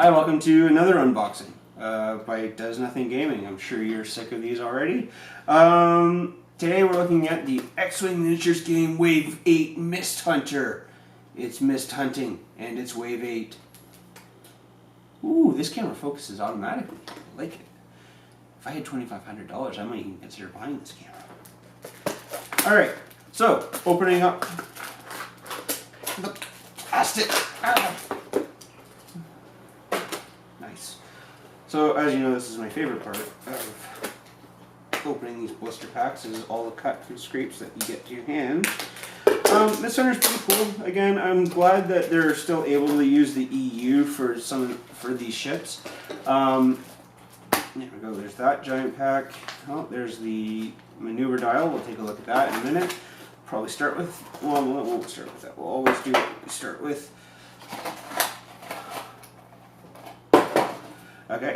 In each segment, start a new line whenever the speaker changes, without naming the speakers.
Hi, welcome to another unboxing by Does Nothing Gaming. I'm sure you're sick of these already. Today we're looking at the X-Wing Miniatures game Wave 8 Misthunter. It's mist hunting and it's Wave 8. Ooh, this camera focuses automatically. I like it. If I had $2,500, I might even consider buying this camera. Alright, so opening up the plastic. Nice. So as you know, this is my favorite part of opening these blister packs, is all the cut and scrapes that you get to your hand. Misthunter's pretty cool. Again, I'm glad that they're still able to use the EU for these ships. There we go, there's that giant pack. Oh, there's the maneuver dial. We'll take a look at that in a minute. Probably start with, well, we won't start with that. We'll always do what we start with. Okay,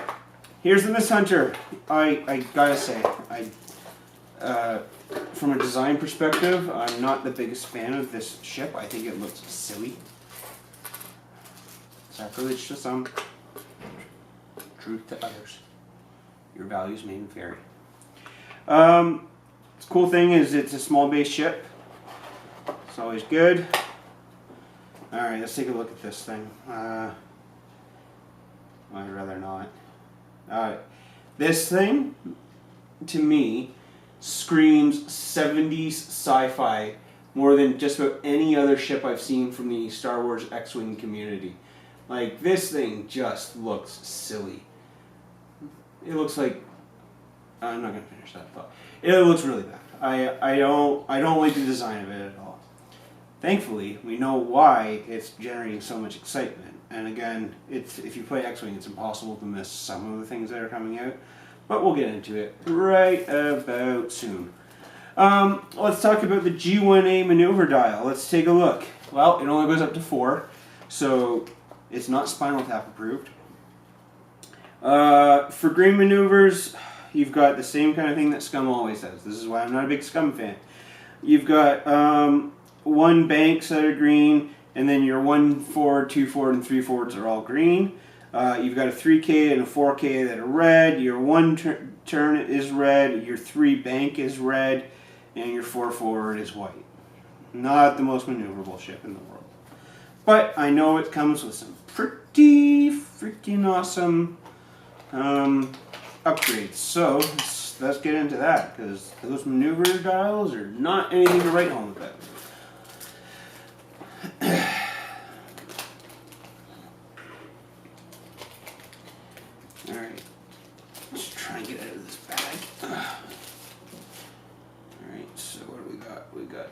here's the Misthunter. I gotta say, from a design perspective, I'm not the biggest fan of this ship. I think it looks silly. Sacrilege to some, truth to others. Your values may vary. The cool thing is it's a small base ship. It's always good. Alright, let's take a look at this thing. I'd rather not. Alright. This thing, to me, screams 70s sci-fi more than just about any other ship I've seen from the Star Wars X-Wing community. Like, this thing just looks silly. It looks like... I'm not going to finish that thought. It looks really bad. I don't like the design of it at all. Thankfully, we know why it's generating so much excitement. And again, if you play X-Wing, it's impossible to miss some of the things that are coming out. But we'll get into it right about soon. Let's talk about the G1A maneuver dial. Let's take a look. Well, it only goes up to 4, so it's not Spinal Tap approved. For green maneuvers, you've got the same kind of thing that Scum always does. This is why I'm not a big Scum fan. You've got 1 banks that are green, and then your 1 forward, 2 forward, and 3 forwards are all green. You've got a 3K and a 4K that are red. Your 1 turn is red. Your 3 bank is red. And your 4 forward is white. Not the most maneuverable ship in the world. But I know it comes with some pretty freaking awesome upgrades. So let's get into that, because those maneuver dials are not anything to write home about. Alright, let's try and get out of this bag. Alright, so what do we got? We got,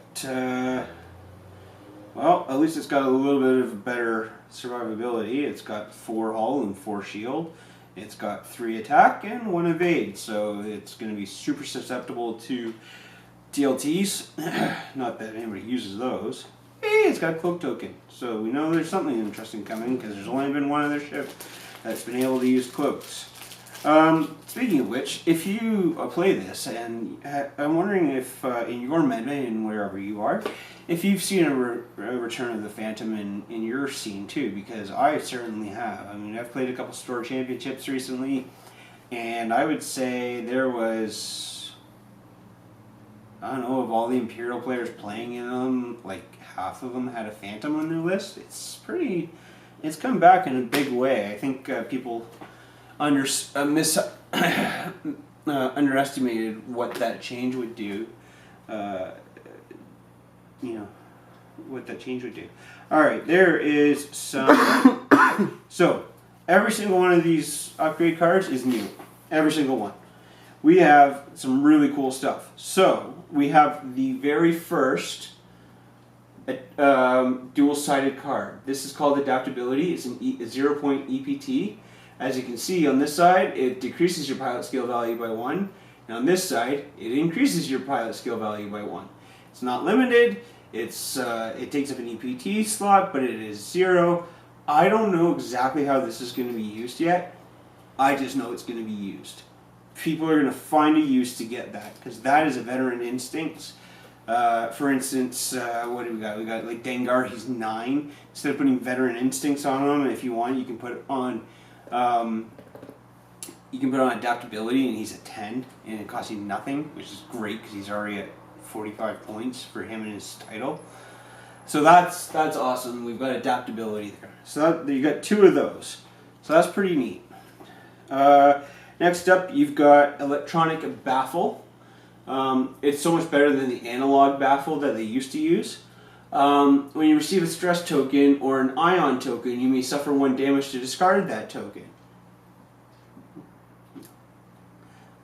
well, at least it's got a little bit of better survivability. It's got 4 hull and 4 shield. It's got 3 attack and 1 evade, so it's going to be super susceptible to DLTs. Not that anybody uses those. Hey, it's got a cloak token, so we know there's something interesting coming, because there's only been one other ship that's been able to use cloaks. Speaking of which, if you play this, and I'm wondering if in your meta and wherever you are, if you've seen a Return of the Phantom in your scene too, because I certainly have. I mean, I've played a couple store championships recently, and I would say there was, I don't know, of all the Imperial players playing in them, like half of them had a Phantom on their list. It's come back in a big way. I think people underestimated what that change would do. You know, what that change would do. Alright, there is some... So, every single one of these upgrade cards is new. Every single one. We have some really cool stuff. So, we have the very first dual-sided card. This is called Adaptability. It's a 0 point EPT. As you can see on this side, it decreases your pilot skill value by 1. And on this side, it increases your pilot skill value by 1. It's not limited. It takes up an EPT slot, but it is 0. I don't know exactly how this is going to be used yet. I just know it's going to be used. People are going to find a use to get that, because that is a veteran instincts. For instance, what do we got? We got like Dengar, he's 9. Instead of putting veteran instincts on him, if you want, you can put on You can put on adaptability, and he's a 10, and it costs you nothing, which is great because he's already at 45 points for him and his title. So that's awesome. We've got adaptability there. So you got 2 of those. So that's pretty neat. Next up, you've got electronic baffle. It's so much better than the analog baffle that they used to use. When you receive a stress token or an ion token, you may suffer 1 damage to discard that token.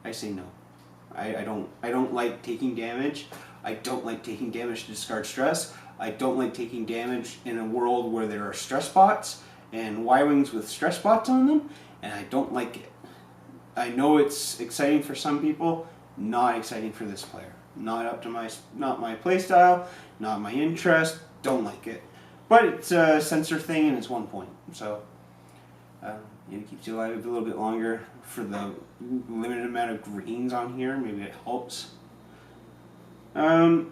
I say no. I don't like taking damage. I don't like taking damage to discard stress. I don't like taking damage in a world where there are stress bots and Y-wings with stress bots on them, and I don't like it. I know it's exciting for some people, not exciting for this player. Not my play style, not my interest, don't like it. But it's a sensor thing and it's 1 point, so it keeps you alive a little bit longer for the limited amount of greens on here. Maybe it helps. I'm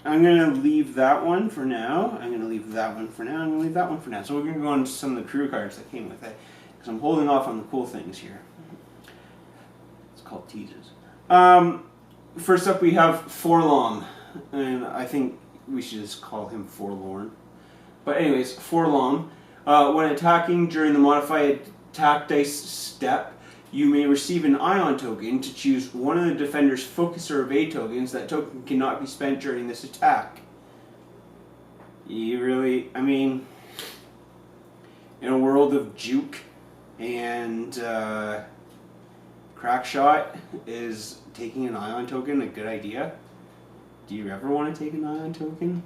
going to leave that one for now. I'm going to leave that one for now. I'm going to leave that one for now. So we're going to go on to some of the crew cards that came with it, because I'm holding off on the cool things here. It's called teasers. First up, we have Forlong, and I think we should just call him Forlorn. But anyways, Forlong. When attacking during the modified attack dice step, you may receive an ion token to choose one of the defender's focus or evade tokens. That token cannot be spent during this attack. You really, I mean, in a world of juke and crack shot, is taking an ion token a good idea? Do you ever want to take an ion token?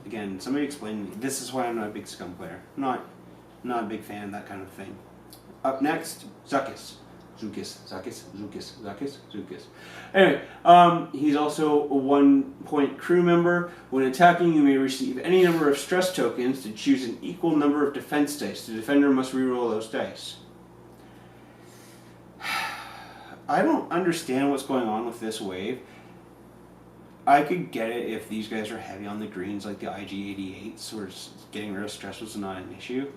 Again, somebody explain to me. This is why I'm not a big scum player. Not a big fan of that kind of thing. Up next, Zuckuss. Anyway, he's also a 1 point crew member. When attacking, you may receive any number of stress tokens to choose an equal number of defense dice. The defender must reroll those dice. I don't understand what's going on with this wave. I could get it if these guys are heavy on the greens like the IG-88s, where getting rid of stress was not an issue.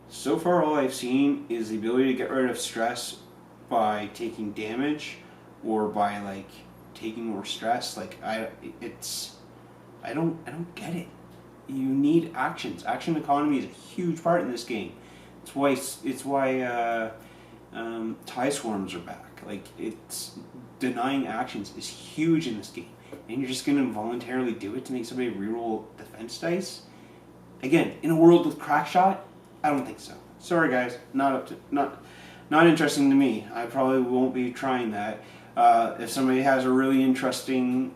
So far, all I've seen is the ability to get rid of stress by taking damage, or by like taking more stress. Like I don't get it. You need actions. Action economy is a huge part in this game. It's why tie swarms are back. Like, it's denying actions is huge in this game, and you're just gonna voluntarily do it to make somebody reroll defense dice. Again, in a world with crack shot, I don't think so. Sorry guys, not interesting to me. I probably won't be trying that. If somebody has a really interesting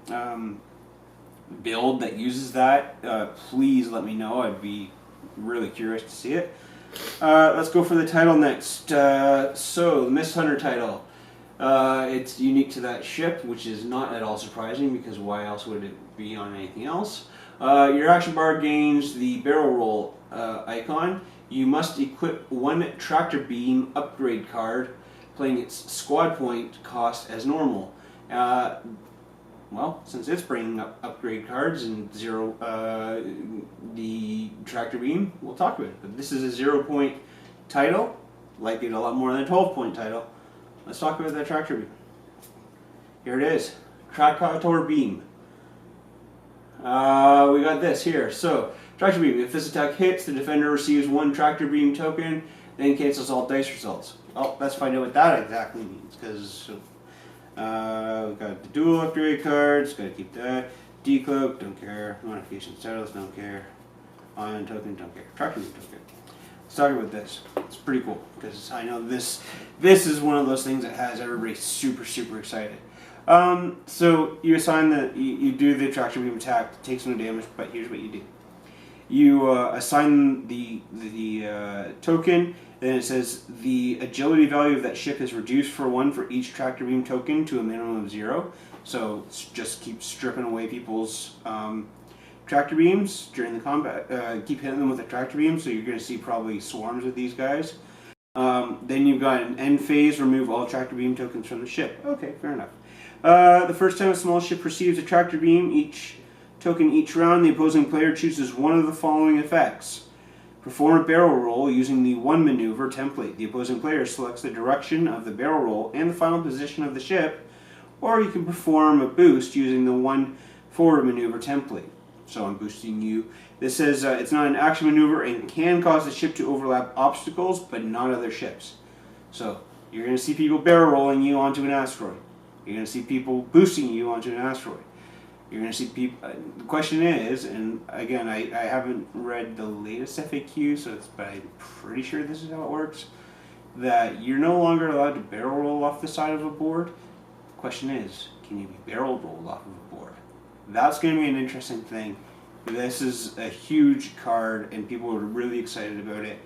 build that uses that, please let me know. I'd be really curious to see it. Let's go for the title next. So, the Misthunter title. It's unique to that ship, which is not at all surprising, because why else would it be on anything else? Your action bar gains the barrel roll icon. You must equip 1 tractor beam upgrade card, playing its squad point cost as normal. Well, since it's bringing up upgrade cards and 0 the tractor beam, we'll talk about it. But this is a 0 point title, like it a lot more than a 12 point title. Let's talk about that tractor beam. Here it is, Tractor beam. We got this here. So, tractor beam. If this attack hits, the defender receives 1 tractor beam token, then cancels all dice results. Oh, let's find out what that exactly means, because we've got the dual upgrade cards, gotta keep that. Decloak, don't care. Modification status, don't care. Ion token, don't care. Tractor beam token. Let's talk about this. It's pretty cool, because I know this is one of those things that has everybody super, super excited. So you assign you do the tractor beam attack, it takes no damage, but here's what you do. You assign the token, and it says the agility value of that ship is reduced for 1 for each tractor beam token to a minimum of 0. So just keep stripping away people's tractor beams during the combat. Keep hitting them with a tractor beam, so you're going to see probably swarms of these guys. Then you've got an end phase, remove all tractor beam tokens from the ship. Okay, fair enough. The first time a small ship receives a tractor beam, each round, the opposing player chooses one of the following effects. Perform a barrel roll using the one maneuver template. The opposing player selects the direction of the barrel roll and the final position of the ship, or you can perform a boost using the one forward maneuver template. So I'm boosting you. This says it's not an action maneuver and can cause the ship to overlap obstacles, but not other ships. So you're going to see people barrel rolling you onto an asteroid. You're going to see people boosting you onto an asteroid. You're going to see people. The question is, and again, I haven't read the latest FAQ, but I'm pretty sure this is how it works, that you're no longer allowed to barrel roll off the side of a board. The question is, can you be barrel rolled off of a board? That's going to be an interesting thing. This is a huge card, and people are really excited about it.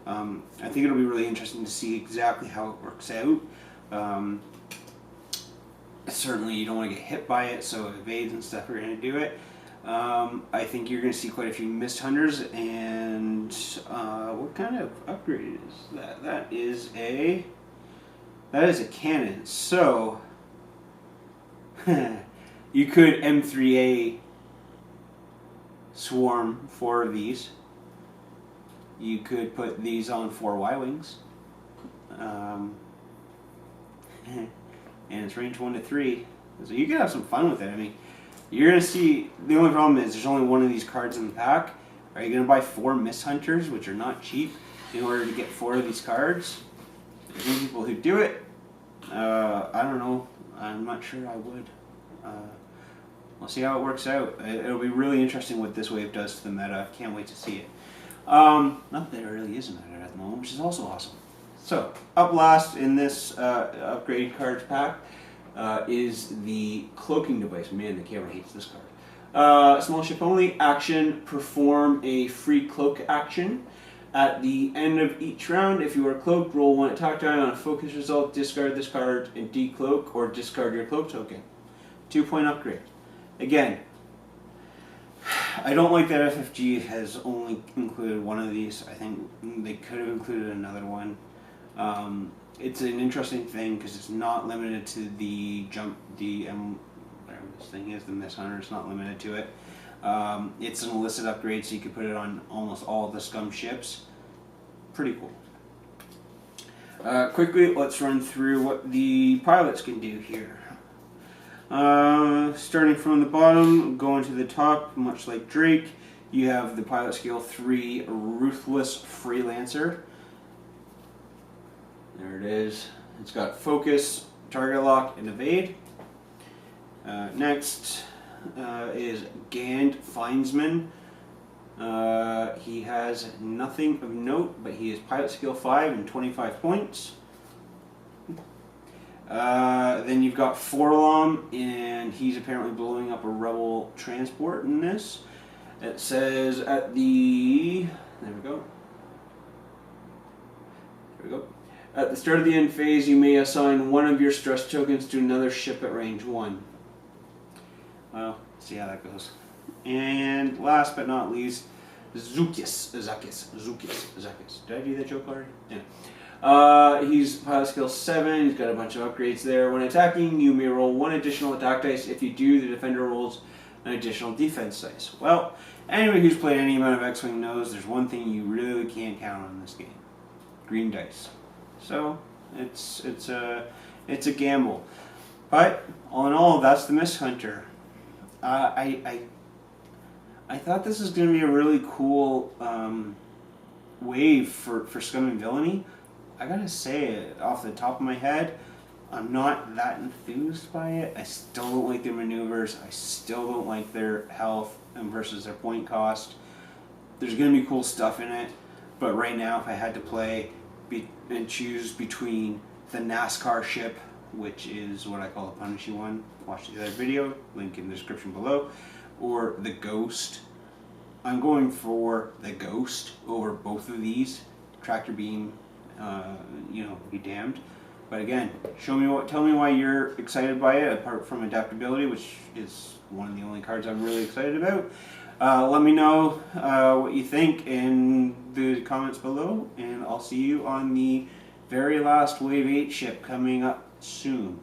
I think it'll be really interesting to see exactly how it works out. Certainly you don't want to get hit by it, so evades and stuff are going to do it. I think you're going to see quite a few Misthunters, and what kind of upgrade is that? That is a cannon. So you could M3A swarm 4 of these. You could put these on 4 Y-wings. And it's range 1 to 3, so you can have some fun with it. I mean, you're going to see, the only problem is there's only one of these cards in the pack. Are you going to buy 4 Misthunters, which are not cheap, in order to get 4 of these cards? There's some people who do it. I don't know. I'm not sure I would. We'll see how it works out. It'll be really interesting what this wave does to the meta. Can't wait to see it. Not that it really is a meta at the moment, which is also awesome. So, up last in this upgraded cards pack is the cloaking device. Man, the camera hates this card. Small ship only action, perform a free cloak action. At the end of each round, if you are cloaked, roll 1 attack die on a focus result, discard this card and decloak or discard your cloak token. 2-point upgrade. Again, I don't like that FFG has only included one of these. I think they could have included another one. It's an interesting thing because it's not limited to the whatever this thing is, the Misthunter. It's not limited to it. It's an illicit upgrade, so you can put it on almost all of the scum ships. Pretty cool. Quickly, let's run through what the pilots can do here. Starting from the bottom, going to the top, much like Drake, you have the pilot skill 3 Ruthless Freelancer. There it is. It's got focus, target lock, and evade. Next is Gand Findsman. He has nothing of note, but he is pilot skill 5 and 25 points. Then you've got Forlom, and he's apparently blowing up a rebel transport in this. It says at the... There we go. There we go. At the start of the end phase, you may assign one of your stress tokens to another ship at range 1. Well, see how that goes. And last but not least, Zukis. Did I do that joke already? Yeah. He's pilot skill 7. He's got a bunch of upgrades there. When attacking, you may roll 1 additional attack dice. If you do, the defender rolls an additional defense dice. Well, anyone who's played any amount of X-Wing knows there's one thing you really can't count on in this game: green dice. So it's a gamble. But all in all, that's the Misthunter. I thought this was going to be a really cool wave for Scum and Villainy. I gotta say, off the top of my head, I'm not that enthused by it. I still don't like their maneuvers. I still don't like their health and versus their point cost. There's going to be cool stuff in it, but right now, if I had to play and choose between the NASCAR ship, which is what I call the punishy one, watch the other video, link in the description below, or the Ghost, I'm going for the Ghost over both of these. Tractor beam, be damned. But again, tell me why you're excited by it, apart from adaptability, which is one of the only cards I'm really excited about. Let me know what you think in the comments below, and I'll see you on the very last Wave 8 ship coming up soon.